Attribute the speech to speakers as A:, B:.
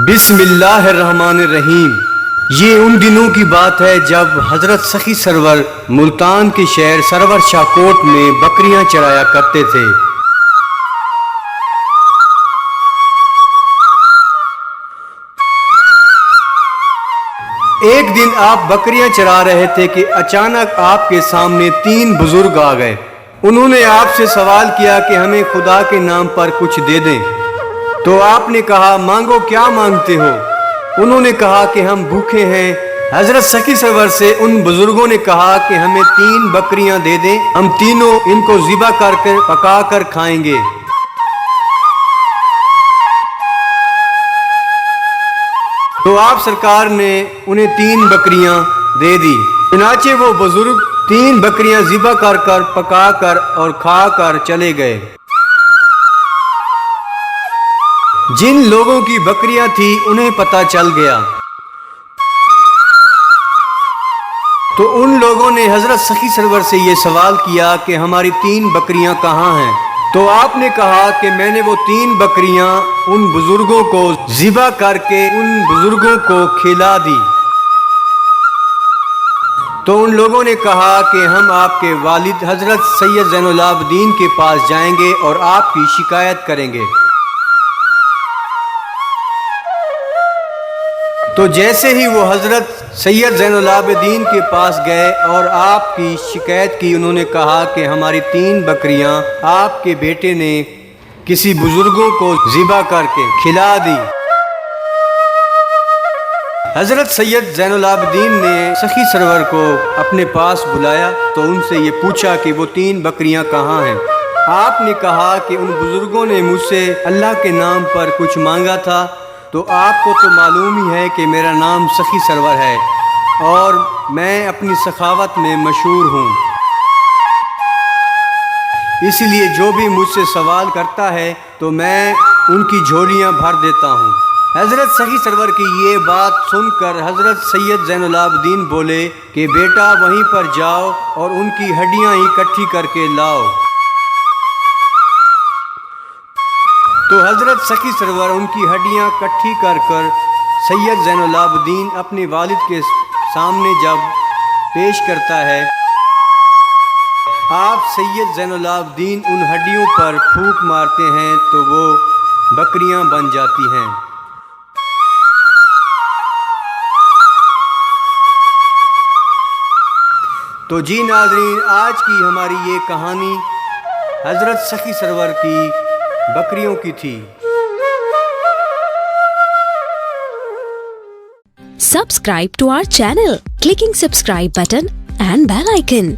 A: बिस्मिल्लाहिर्रहमानिर्रहीम। ये उन दिनों की बात है जब हजरत सखी सरवर मुल्तान के शहर सरवर शाकोट में बकरियां चराया करते थे। एक दिन आप बकरियां चरा रहे थे कि अचानक आपके सामने 3 बुजुर्ग आ गए। उन्होंने आपसे सवाल किया कि हमें खुदा के नाम पर कुछ दे दें। तो आपने कहा, मांगो, क्या मांगते हो? उन्होंने कहा कि हम भूखे हैं। हजरत सखी सरवर से उन बुजुर्गों ने कहा कि हमें 3 बकरियां दे दें, हम तीनों इनको ज़िबा करके पका कर खाएंगे। तो आप सरकार ने उन्हें 3 बकरियां दे दी। चुनाचे वो बुजुर्ग 3 बकरियां ज़िबा कर पका कर और खा कर चले गए। जिन लोगों की बकरियां थी उन्हें पता चल गया, तो उन लोगों ने हजरत सखी सरवर से ये सवाल किया कि हमारी 3 बकरियां कहाँ हैं? तो आपने कहा कि मैंने वो 3 बकरियां उन बुजुर्गों को ज़िबा करके उन बुजुर्गों को खिला दी। तो उन लोगों ने कहा कि हम आपके वालिद हजरत सैयद ज़ैनुल आबिदीन के पास जाएंगे और आपकी शिकायत करेंगे। तो जैसे ही वो हजरत सैयद ज़ैनुल आबिदीन के पास गए और आपकी शिकायत की, उन्होंने कहा कि हमारी 3 बकरियां आपके बेटे ने किसी बुजुर्गों को ज़िबा करके खिला दी। हजरत सैयद ज़ैनुल आबिदीन ने सखी सरवर को अपने पास बुलाया तो उनसे ये पूछा कि वो 3 बकरियां कहाँ हैं। आपने कहा कि उन बुजुर्गों ने मुझसे अल्लाह के नाम पर कुछ मांगा था, तो आपको तो मालूम ही है कि मेरा नाम सखी सरवर है और मैं अपनी सखावत में मशहूर हूँ। इसलिए जो भी मुझसे सवाल करता है तो मैं उनकी झोलियाँ भर देता हूँ। हज़रत सखी सरवर की ये बात सुनकर हज़रत सैयद ज़ैनुल आबिदीन बोले कि बेटा वहीं पर जाओ और उनकी हड्डियाँ इकट्ठी करके लाओ। तो हजरत सखी सरवर उनकी हड्डियां इकट्ठी कर सैयद ज़ैनुल आबिदीन अपने वालिद के सामने जब पेश करता है, आप सैयद ज़ैनुल आबिदीन उन हड्डियों पर फूंक मारते हैं तो वो बकरियां बन जाती हैं। तो जी नाज़रीन, आज की हमारी ये कहानी हजरत सखी सरवर की बकरियों की थी।
B: Subscribe to our channel, clicking subscribe button and bell icon.